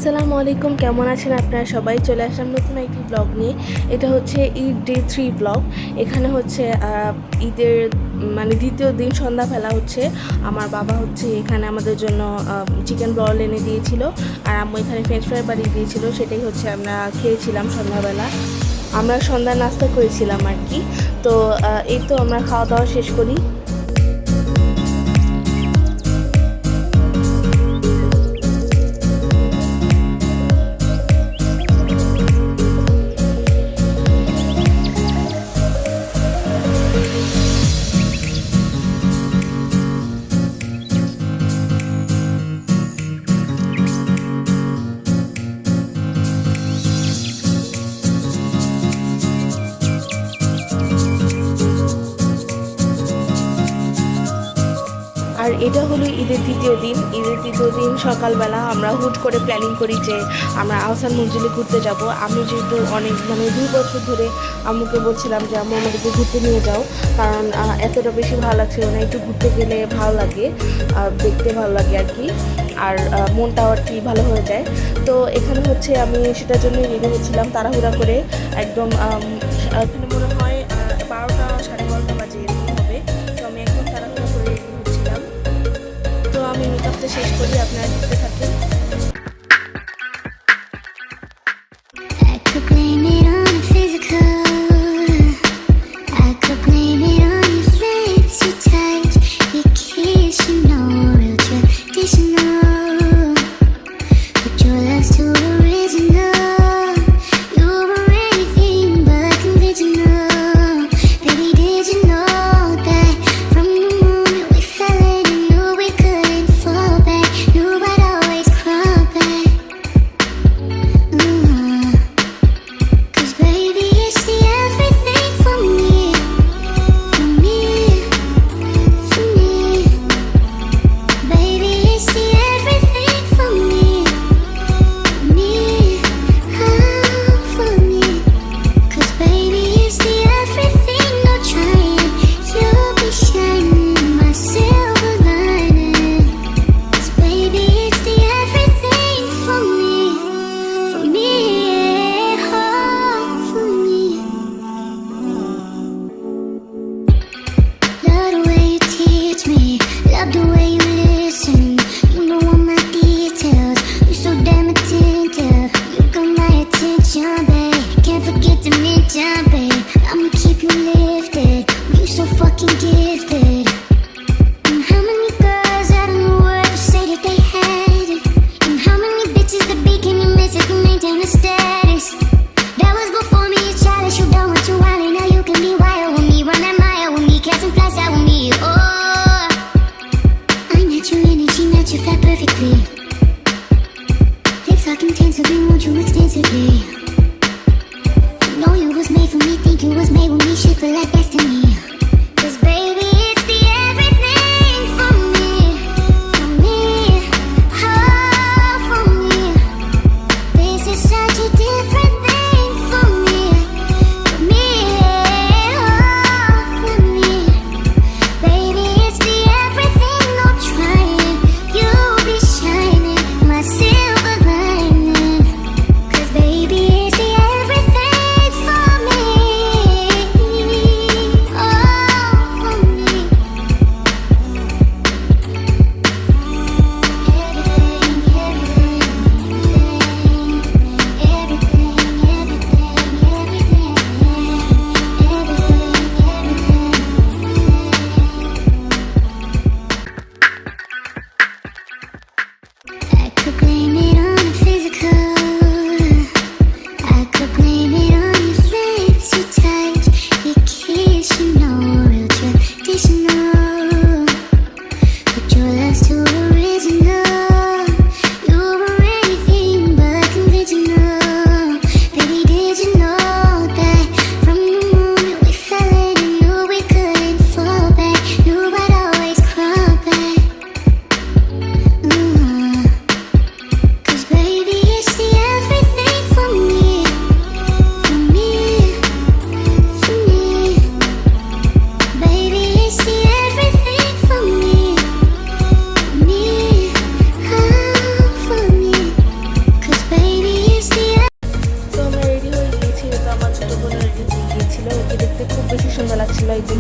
আসসালামু আলাইকুম, কেমন আছেন আপনারা সবাই? চলে আসলাম নতুন একটি ব্লগ নিয়ে। এটা হচ্ছে ঈদ ডে 3 ব্লগ। এখানে হচ্ছে ঈদের দ্বিতীয় দিন সন্ধ্যাবেলা হচ্ছে আমার বাবা হচ্ছে এখানে আমাদের জন্য চিকেন ব্রল এনে দিয়েছিল, আর আম্মু এখানে ফ্রেঞ্চ ফ্রাই বানিয়ে দিয়েছিল। সেটাই হচ্ছে আমরা খেয়েছিলাম সন্ধ্যাবেলা। আমরা সন্ধ্যা নাস্তা করেছিলাম আর কি। তো এই তো আমরা খাওয়া দাওয়া শেষ করি। আর এটা হলো ঈদের দ্বিতীয় দিন। ঈদের দ্বিতীয় দিন সকালবেলা আমরা হুট করে প্ল্যানিং করি যে আমরা আহসান মঞ্জিলে ঘুরতে যাব। আমি যেহেতু অনেক 2 বছর ধরে আম্মুকে বলছিলাম যে আম্মু আমাদেরকে ঘুরতে নিয়ে যাও, কারণ এতটা বেশি ভালো লাগছিল না। একটু ঘুরতে গেলে ভালো লাগে, দেখতে ভালো লাগে আর কি, আর মনটাও আর কি ভালো হয়ে যায়। তো এখানে হচ্ছে আমি সেটার জন্য রেডি হচ্ছিলাম তাড়াহুড়া করে। একদম এখানে মনে হয় 12টা 12:30 বাজে এরকম হবে। তো আমি একদম তাড়াহুড়া করে রেডি হচ্ছিলাম। তো আমি মেকআপটা শেষ করি, আপনারা দেখতে থাকেন। Know you was made for me, think you was made with me, shit feel like destiny. 'Cause baby, it's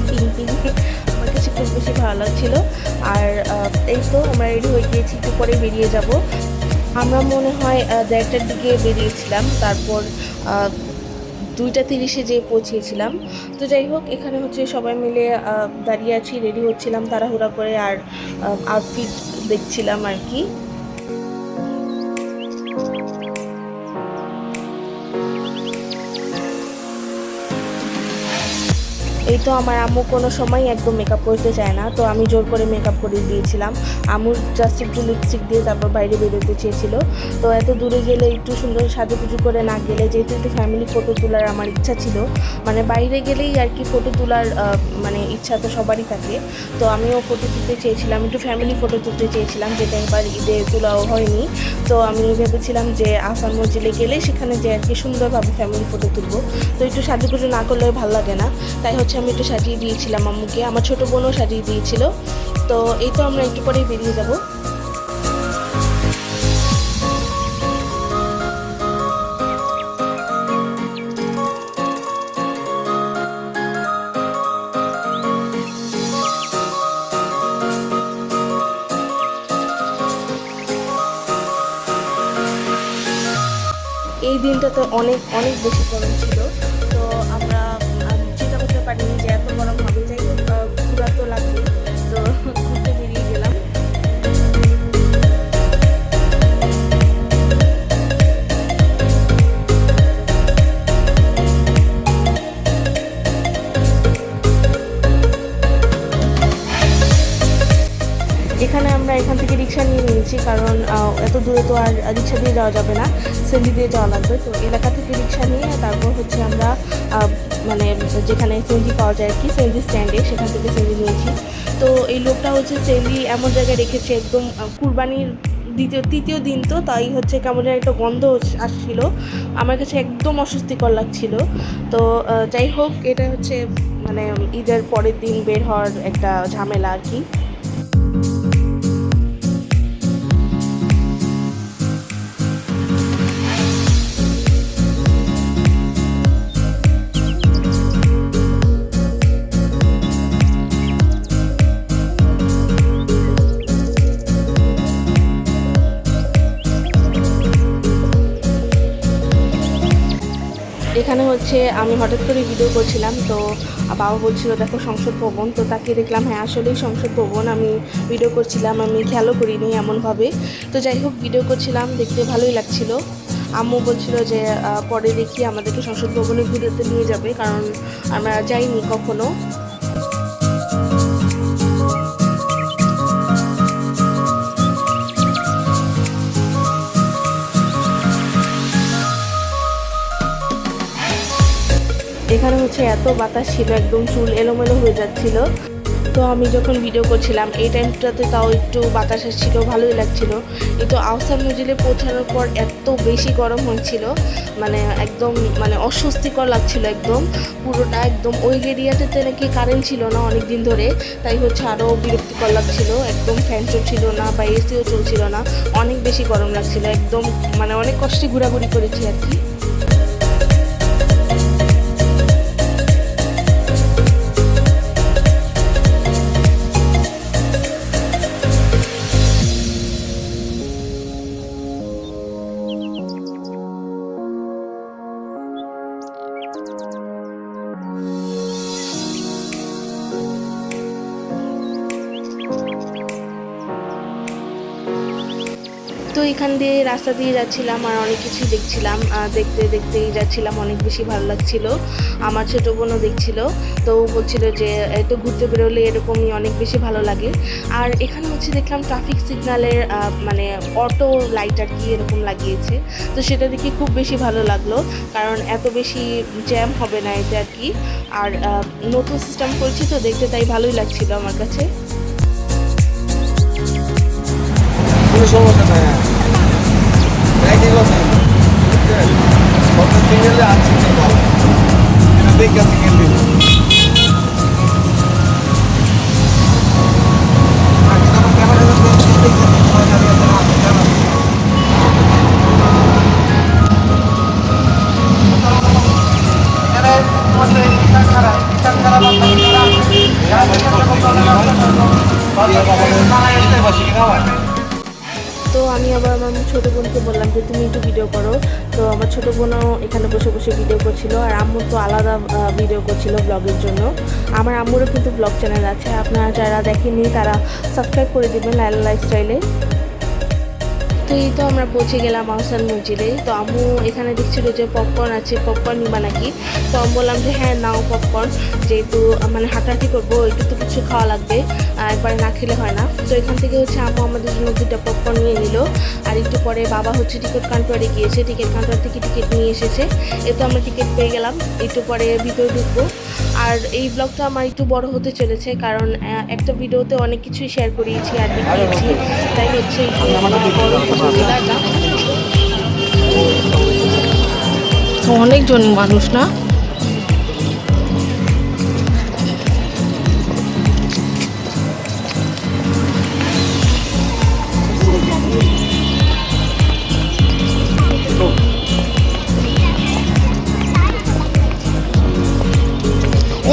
pink pink, আমার কাছে খুব বেশি ভালো লাগছিল। আর এই তো আমরা রেডি হয়ে গিয়েছি, একটু পরে বেরিয়ে যাব। আমরা মনে হয় 1:30টার দিকে বেরিয়েছিলাম, তারপর 2:30-এ যেয়ে পৌঁছিয়েছিলাম। তো যাই হোক, এখানে হচ্ছে সবাই মিলে দাঁড়িয়ে আছি, রেডি হচ্ছিলাম তাড়াহুড়া করে, আর আউটফিট দেখছিলাম আর কি। এই তো আমার আম্মু কোনো সময় একদম মেকআপ করতে চায় না, তো আমি জোর করে মেকআপ করে দিয়েছিলাম। আম্মু জাস্ট একটু লিপস্টিক দিয়ে তারপর বাইরে বেরোতে চেয়েছিল। তো এত দূরে গেলে একটু সুন্দর সাজুগুজু করে না গেলে, যেহেতু একটু ফ্যামিলি ফটো তোলার আমার ইচ্ছা ছিল, মানে বাইরে গেলেই আর কি ফটো তোলার মানে ইচ্ছা তো সবারই থাকে। তো আমিও ফটো তুলতে চেয়েছিলাম, একটু ফ্যামিলি ফটো তুলতে চেয়েছিলাম, যেটা এবার ঈদে তোলাও হয়নি। তো আমি ভেবেছিলাম যে আহসান মঞ্জিলে গেলে সেখানে যে আর কি সুন্দরভাবে ফ্যামিলি ফটো তুলবো। তো একটু সাজুগুজু না করলে ভালো লাগে না, তাই হচ্ছে আমি একটু সাজিয়ে দিয়েছিলাম আম্মুকে, আমার ছোটো বোনও সাজিয়ে দিয়েছিল। তো এই তো আমরা একটু পরেই বেরিয়ে যাব। এই দিনটাতে অনেক অনেক বেশি গরম ছিল, তো আমরা চিন্তা করতে পারিনি যে এত গরম হবে। যাই হোক, ঘোরা তো লাগবে, তো ঘুরতে বেরিয়ে গেলাম। এখানে আমরা এখান থেকে রিক্সা নিয়ে নিয়েছি, কারণ এত দূরে তো আর রিক্সা দিয়ে যাওয়া যাবে না, সেন্ডি দিয়ে যাওয়া লাগবে। তো এলাকা থেকে রিক্সা নিয়ে তারপর হচ্ছে আমরা মানে যেখানে সেন্ডি পাওয়া যায় আর কি, সেন্ডি স্ট্যান্ডে, সেখান থেকে সেন্ডি নিয়েছি। তো এই লোকটা হচ্ছে সেন্ডি এমন জায়গায় রেখেছে, একদম কুরবানির তৃতীয় দিন, তো তাই হচ্ছে কেমন যেন একটা গন্ধ আসছিল, আমার কাছে একদম অস্বস্তিকর লাগছিল। তো যাই হোক, এটা হচ্ছে মানে ঈদের পরের দিন বের হওয়ার একটা ঝামেলা আর কি। এখানে হচ্ছে আমি হঠাৎ করে ভিডিও করছিলাম, তো বাবা বলছিল দেখো সংসদ ভবন, তো তাকে দেখলাম হ্যাঁ আসলেই সংসদ ভবন, আমি ভিডিও করছিলাম, আমি খেয়ালও করিনি এমনভাবে। তো যাই হোক, ভিডিও করছিলাম, দেখতে ভালোই লাগছিল। আম্মু বলছিল যে পরে দেখি আমাদেরকে সংসদ ভবনে ঘুরতে নিয়ে যাবে, কারণ আমরা যাইনি কখনো। এখানে হচ্ছে এত বাতাস ছিল, একদম চুল এলোমেলো হয়ে যাচ্ছিল। তো আমি যখন ভিডিও করছিলাম এই টাইমটাতে তাও একটু বাতাস আসছিল, ভালোই লাগছিল। কিন্তু আহসান মঞ্জিলে পৌঁছানোর পর এত বেশি গরম হয়েছিল, মানে একদম মানে অস্বস্তিকর লাগছিল একদম পুরোটা। একদম ওই এরিয়াটাতে নাকি কারেন্ট ছিল না অনেক দিন ধরে, তাই হচ্ছে আরও বিরক্তিকর লাগছিল। একদম ফ্যান চলছিল না বা এসিও চলছিল না, অনেক বেশি গরম লাগছিল একদম, মানে অনেক কষ্টে ঘোরাঘুরি করেছি আর কি। তো এখান দিয়ে রাস্তা দিয়ে যাচ্ছিলাম আর অনেক কিছু দেখছিলাম, দেখতে দেখতেই যাচ্ছিলাম, অনেক বেশি ভালো লাগছিল। আমার ছোটো বোনও দেখছিল, তো বলছিল যে তো ঘুরতে বেরোলে এরকমই অনেক বেশি ভালো লাগে। আর এখানে হচ্ছে দেখলাম ট্রাফিক সিগন্যালের মানে অটো লাইট আর কি এরকম লাগিয়েছে, তো সেটা দেখে খুব বেশি ভালো লাগলো, কারণ এত বেশি জ্যাম হবে না এতে আর কি। আর নতুন সিস্টেম করছি তো দেখতে, তাই ভালোই লাগছিল আমার কাছে। সমস্যা নাই, একই কথা সিঙ্গেলে আছে দেখে সিঙ্গেল দিন খারাপ তো আমি আবার আমার ছোটো বোনকে বললাম যে তুমি একটু ভিডিও করো। তো আমার ছোটো বোনও এখানে বসে বসে ভিডিও করছিল, আর আম্মু তো আলাদা ভিডিও করছিল ব্লগের জন্য। আমার আম্মুরও কিন্তু ব্লগ চ্যানেল আছে, আপনারা যারা দেখেননি তারা সাবস্ক্রাইব করে দেবেন লায়লা লাইফস্টাইলে। তো এই তো আমরা পৌঁছে গেলাম আহসান মঞ্জিলে। তো আম্মু এখানে দেখছিল যে পপকর্ন আছে, পপকর্ন নিবা নাকি? তো আমি বললাম যে হ্যাঁ নাও পপকর্ন, যেহেতু মানে হাঁটাহাঁটি করবো একটু তো কিছু খাওয়া লাগবে, একবারে না খেলে হয় না। তো এখান থেকে হচ্ছে আম্মু আমাদের জন্য 2টা পপকর্ন নিয়ে নিল। আর একটু পরে বাবা হচ্ছে টিকিট কাউন্টারে গিয়েছে, টিকিট কাউন্টার থেকে টিকিট নিয়ে এসেছে। এতো আমরা টিকিট পেয়ে গেলাম, একটু পরে ভিতরে ঢুকবো। আর এই ব্লগটা আমার একটু বড় হতে চলেছে, কারণ একটা ভিডিওতে অনেক কিছুই শেয়ার করিয়েছি আর দেখিয়েছি, তাই হচ্ছে অনেকজন মানুষ না।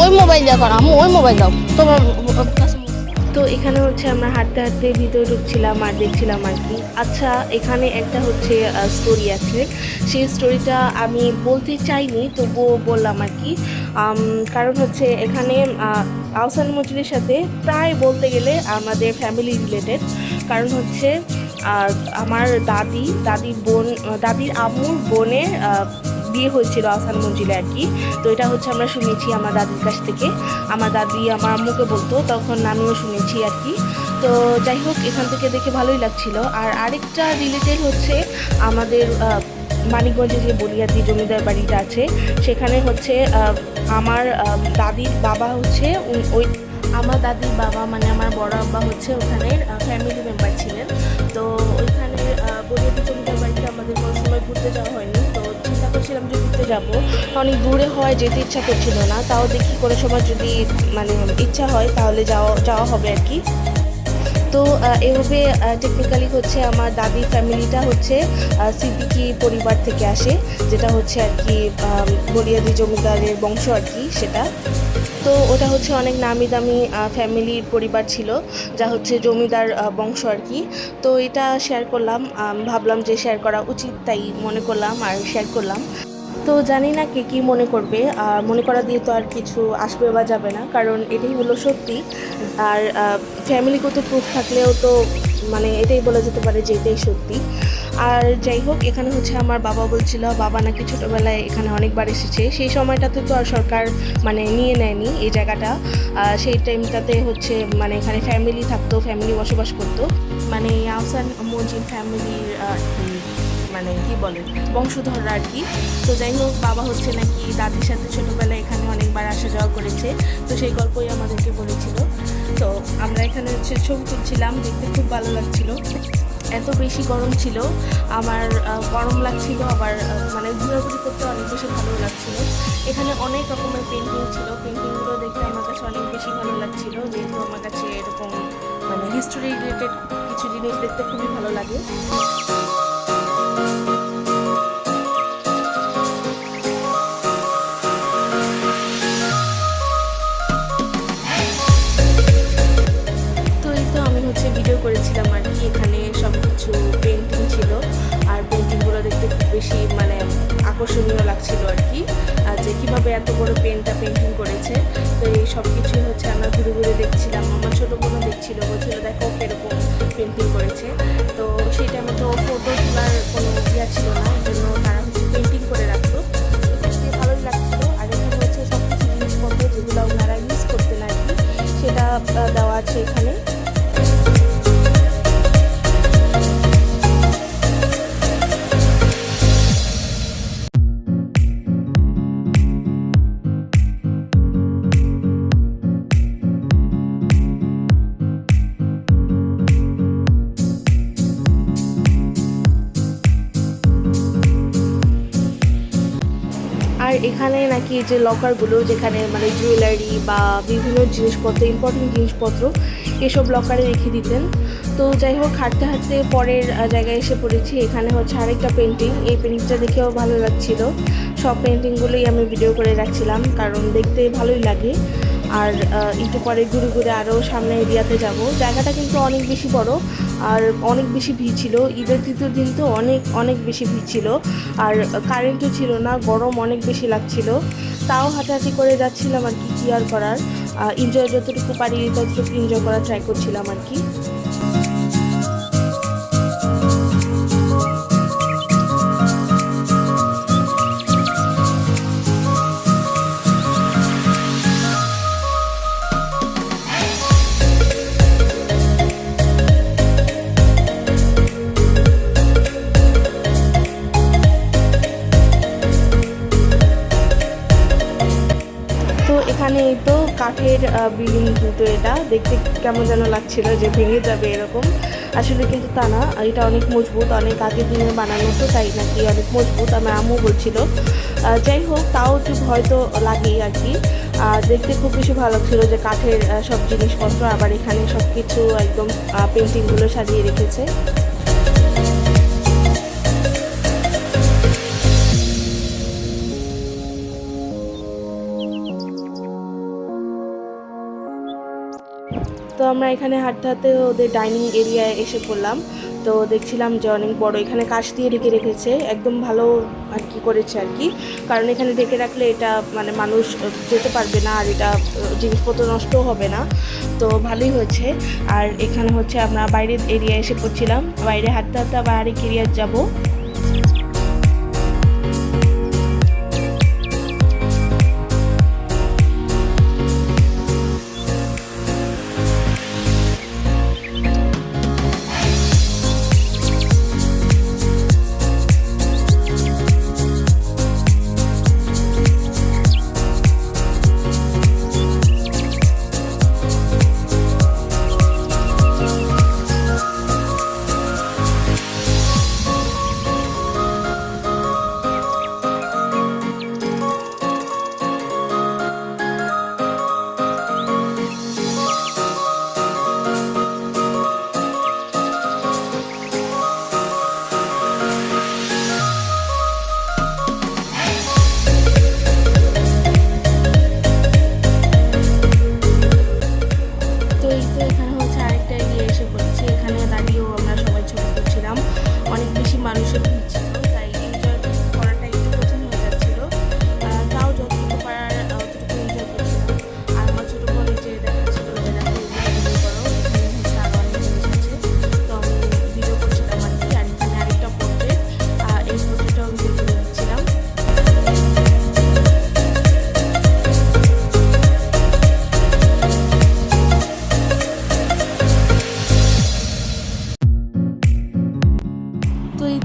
ওই মোবাইল দাও, আমি ওই মোবাইল দাও তোমার কাছে। তো এখানে হচ্ছে আমরা হাঁটতে হাঁটতে ভিতরে ঢুকছিলাম আর দেখছিলাম আর কি। আচ্ছা, এখানে একটা হচ্ছে স্টোরি আছে, সেই স্টোরিটা আমি বলতে চাইনি তবুও বললাম আর কি। কারণ হচ্ছে এখানে আহসান মঞ্জিলের সাথে প্রায় বলতে গেলে আমাদের ফ্যামিলি রিলেটেড। কারণ হচ্ছে আমার দাদির আম্মুর বোনের বিয়ে হয়েছিল আহসান মঞ্জিলে আর কি। তো এটা হচ্ছে আমরা শুনেছি আমার দাদির কাছ থেকে, আমার দাদি আমার আম্মুকে বলতো, তখন আমিও শুনেছি আর কি। তো যাই হোক, এখান থেকে দেখে ভালোই লাগছিল। আর আরেকটা রিলেটেড হচ্ছে আমাদের মানিকগঞ্জে যে বলিয়াদি জমিদার বাড়িটা আছে, সেখানে হচ্ছে আমার দাদির বাবা হচ্ছে আমার দাদির বাবা মানে আমার বড় আব্বা হচ্ছে ওখানের ফ্যামিলি মেম্বার ছিলেন। তো ওইখানে বলিয়াদি জমিদার বাড়িটা আমাদের কোনো সময় ঘুরতে যাওয়া হয়নি, তো চিন্তা করছিলাম যে ঘুরতে যাবো। অনেক দূরে হয়, যেতে ইচ্ছা করছিল না, তাও দেখি কোনো সময় যদি মানে ইচ্ছা হয় তাহলে যাওয়া হবে আর কি। তো এভাবে টেকনিক্যালি হচ্ছে আমার দাদির ফ্যামিলিটা হচ্ছে সিদ্দিকী পরিবার থেকে আসে, যেটা হচ্ছে আর কি বলিয়াদি জমিদারের বংশ আর কি সেটা। তো ওটা হচ্ছে অনেক নামি দামি ফ্যামিলির পরিবার ছিল, যা হচ্ছে জমিদার বংশ আর কি। তো এটা শেয়ার করলাম, ভাবলাম যে শেয়ার করা উচিত, তাই মনে করলাম আর শেয়ার করলাম। তো জানি না কে কী মনে করবে, আর মনে করা দিয়ে তো আর কিছু আসবে বা যাবে না, কারণ এটাই হলো সত্যি। আর ফ্যামিলিগত প্রুফ থাকলেও তো মানে এটাই বলা যেতে পারে যে এটাই সত্যি। আর যাই হোক, এখানে হচ্ছে আমার বাবা বলছিল বাবা নাকি ছোটোবেলায় এখানে অনেকবার এসেছে, সেই সময়টাতে তো আর সরকার মানে নিয়ে নেয়নি এই জায়গাটা। সেই টাইমটাতে হচ্ছে মানে এখানে ফ্যামিলি থাকতো, ফ্যামিলি বসবাস করতো, মানে আহসান মঞ্জিল ফ্যামিলির মানে কি বলে বংশধররা আর কি। তো যাই হোক, বাবা হচ্ছে নাকি দাদির সাথে ছোটোবেলায় এখানে অনেকবার আসা যাওয়া করেছে, তো সেই গল্পই আমাদেরকে বলেছিল। তো আমরা এখানে হচ্ছে ছবি তুলছিলাম, দেখতে খুব ভালো লাগছিল। এত বেশি গরম ছিল, আমার গরম লাগছিল, আবার মানে ঘোরাঘুরি করতে অনেক বেশি ভালো লাগছিল। এখানে অনেক রকমের পেন্টিং ছিল, পেন্টিংগুলো দেখতে আমার কাছে অনেক বেশি ভালো লাগছিল, যেহেতু আমার কাছে এরকম মানে হিস্টোরি রিলেটেড কিছু জিনিস দেখতে খুবই ভালো লাগে। ভিডিও করেছিলাম আর কি, এখানে সব কিছু পেন্টিং ছিল, আর পেন্টিংগুলো দেখতে খুব বেশি মানে আকর্ষণীয় লাগছিল আর কি, যে কীভাবে এত বড় পেন্টিং করেছে। তো এই সব কিছুই হচ্ছে আমরা ঘুরে ঘুরে দেখছিলাম, আমার ছোটো বোনও দেখছিল, বলছিল দেখো কীরকম পেন্টিং করেছে। তো সেই টাইমে তো ফটো তোলার কোনো ইয়া ছিল না, এই জন্য তারা হচ্ছে পেন্টিং করে রাখতো, দেখতে ভালোই লাগছিল। আর এখানে হচ্ছে সব কিছু জিনিসপত্র যেগুলো ওনারা ইউজ করতেন আর কি, সেটা দেওয়া আছে এখানে। আর এখানে নাকি যে লকারগুলো, যেখানে মানে জুয়েলারি বা বিভিন্ন জিনিসপত্র, ইম্পর্টেন্ট জিনিসপত্র এসব লকারে রেখে দিতেন। তো যাই হোক, হাঁটতে হাঁটতে পরের জায়গায় এসে পড়েছি। এখানে হচ্ছে আরেকটা পেন্টিং, এই পেন্টিংটা দেখেও ভালো লাগছিল। সব পেন্টিংগুলোই আমি ভিডিও করে রাখছিলাম, কারণ দেখতে ভালোই লাগে। আর একটু পরে ঘুরে ঘুরে আরও সামনে এরিয়াতে যাব। জায়গাটা কিন্তু অনেক বেশি বড় আর অনেক বেশি ভিড় ছিল। ঈদের তৃতীয় দিন তো অনেক অনেক বেশি ভিড় ছিল, আর কারেন্টও ছিল না, গরম অনেক বেশি লাগছিল। তাও হাঁটাহাঁটি করে যাচ্ছিলাম আর কি, কী আর করার। এনজয় যতটুকু পারি ততটুকু এনজয় করার ট্রাই করছিলাম আর কি। তো এখানে এই তো কাঠের বিল্ডিং, কিন্তু এটা দেখতে কেমন যেন লাগছিল যে ভেঙে যাবে এরকম। আসলে কিন্তু তা না, এটা অনেক মজবুত, অনেক আগের দিনে বানানো, তো তাই নাকি অনেক মজবুত আমার আম্মু বলছিল। যাই হোক, তাও একটু ভয় তো লাগেই আর কি। দেখতে খুব বেশি ভালো লাগছিল যে কাঠের সব জিনিসপত্র, আবার এখানে সব কিছু একদম পেন্টিংগুলো সাজিয়ে রেখেছে। তো আমরা এখানে হাঁটতে হাঁটতে ওদের ডাইনিং এরিয়ায় এসে পড়লাম। তো দেখছিলাম যে অনেক বড়, এখানে কাঠ দিয়ে ঢেকে রেখেছে, একদম ভালো আর কি করেছে আর কি। কারণ এখানে ঢেকে রাখলে এটা মানে মানুষ যেতে পারবে না, আর এটা জিনিসপত্র নষ্টও হবে না, তো ভালোই হয়েছে। আর এখানে হচ্ছে আমরা বাইরের এরিয়ায় এসে পড়ছিলাম, বাইরে হাঁটতে হাঁটতে আবার আরেক এরিয়ায় যাবো। মানুষের ভিড় ছিল, তাই এনজয় করাটা একটু কঠিন হয়ে যাচ্ছিল। তাও যতটুকু পারার ততটুকু এনজয় করছিলাম। আর আমার ছোটো বোন যে দেখাচ্ছিল যে দেখো ভিডিও করো, এখানে হচ্ছে আরও অনেক জিনিস আছে, তো আমি ভিডিও করছিলাম আর কি। আর এখানে আরেকটা পোর্ট্রেট, এই পোর্ট্রেটটাও আমি ভিডিও দিচ্ছিলাম।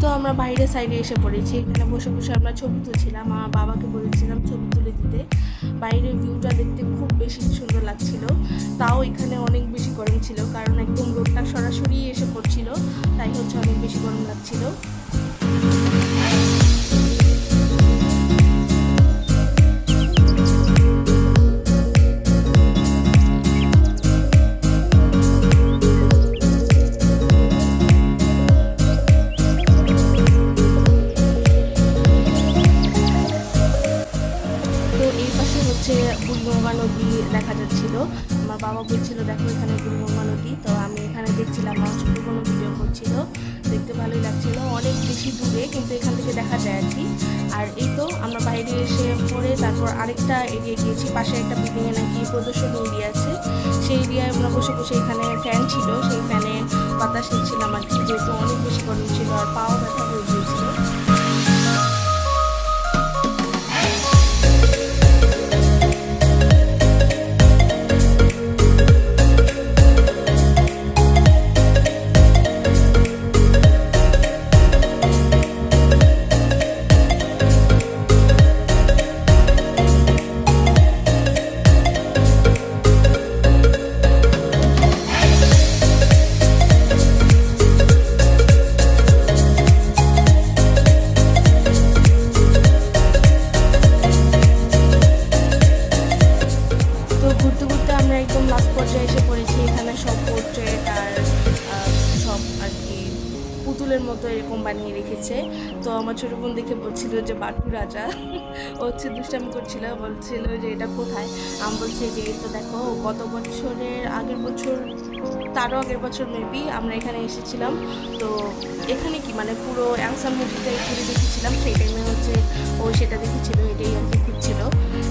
তো আমরা বাইরের সাইডে এসে পড়েছি, এখানে বসে বসে আমরা ছবি তুলছিলাম। আমার বাবাকে বলেছিলাম ছবি তুলে দিতে। বাইরের ভিউটা দেখতে খুব বেশি সুন্দর লাগছিল, তাও এখানে অনেক বেশি গরম ছিল, কারণ একদম রোদটা সরাসরি এসে পড়ছিল, তাই হচ্ছে অনেক বেশি গরম লাগছিল। বুড়িগঙ্গা নদী দেখা যাচ্ছিল। আমার বাবা বলছিল দেখো এখানে বুড়িগঙ্গা নদী, তো আমি এখানে দেখছিলাম, আমার ছোটো কোনো ভিডিও করছিল, দেখতে ভালোই লাগছিল। অনেক বেশি দূরে, কিন্তু এখান থেকে দেখা যায় আর কি। আর এই তো আমরা বাইরে এসে পরে তারপর আরেকটা এরিয়া গিয়েছি, পাশে একটা বিল্ডিংয়ে নাকি প্রদর্শনী এরিয়া আছে, সেই এরিয়ায় আমরা বসে বসে, এখানে ফ্যান ছিল, সেই ফ্যানে বাতাস নিচ্ছিলাম আর কি, যেহেতু অনেক বেশি গরম ছিল আর পাও ব্যথা হয়ে গিয়েছিল। পুতুলের মতো এরকম বানিয়ে রেখেছে। তো আমার ছোটো বোন দেখে বলছিল যে বাটু রাজা। ও হচ্ছে দুষ্টামি করছিল, বলছিল যে এটা কোথায়। আমি বলছি যে এই তো দেখো, গত বছরের আগের বছর, তারও আগের বছর মেবি আমরা এখানে এসেছিলাম। তো এখানে কি মানে পুরো আহসান মসজিদটা ঘুরে দেখেছিলাম, সেই টাইমে হচ্ছে ও সেটা দেখেছিল, এটাই আর কি খুঁজছিল।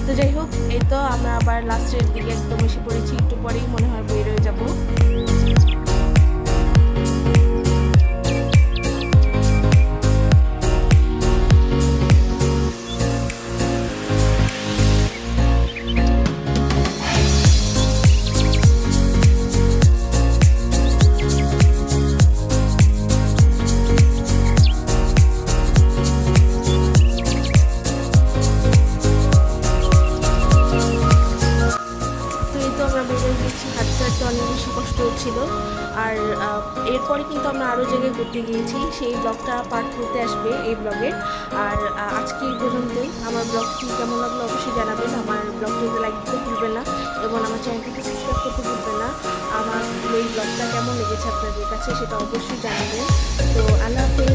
তো যাই হোক, এই তো আমরা আবার লাস্টের দিকে একদম এসে পড়েছি, একটু পরেই মনে হয় বের হয়ে যাবো। তো এই তো আমরা বেরিয়ে গেছি, হাঁটতে হাঁটতে অনেক বেশি কষ্ট হচ্ছিল। আর এরপরে কিন্তু আমরা আরও জায়গায় ঘুরতে গিয়েছি, সেই ব্লগটা পার্ট করতে আসবে এই ব্লগের। আর আজকে এই পর্যন্তই। আমার ব্লগটি কেমন লাগলো অবশ্যই জানাবেন। আমার ব্লগটিতে লাইক দিতে ভুলবেন না এবং আমার চ্যানেলটিকে সাবস্ক্রাইব করতে ভুলবেন না। আমার এই ব্লগটা কেমন লেগেছে আপনাদের কাছে সেটা অবশ্যই জানাবেন। তো আল্লাহ হাফেজ।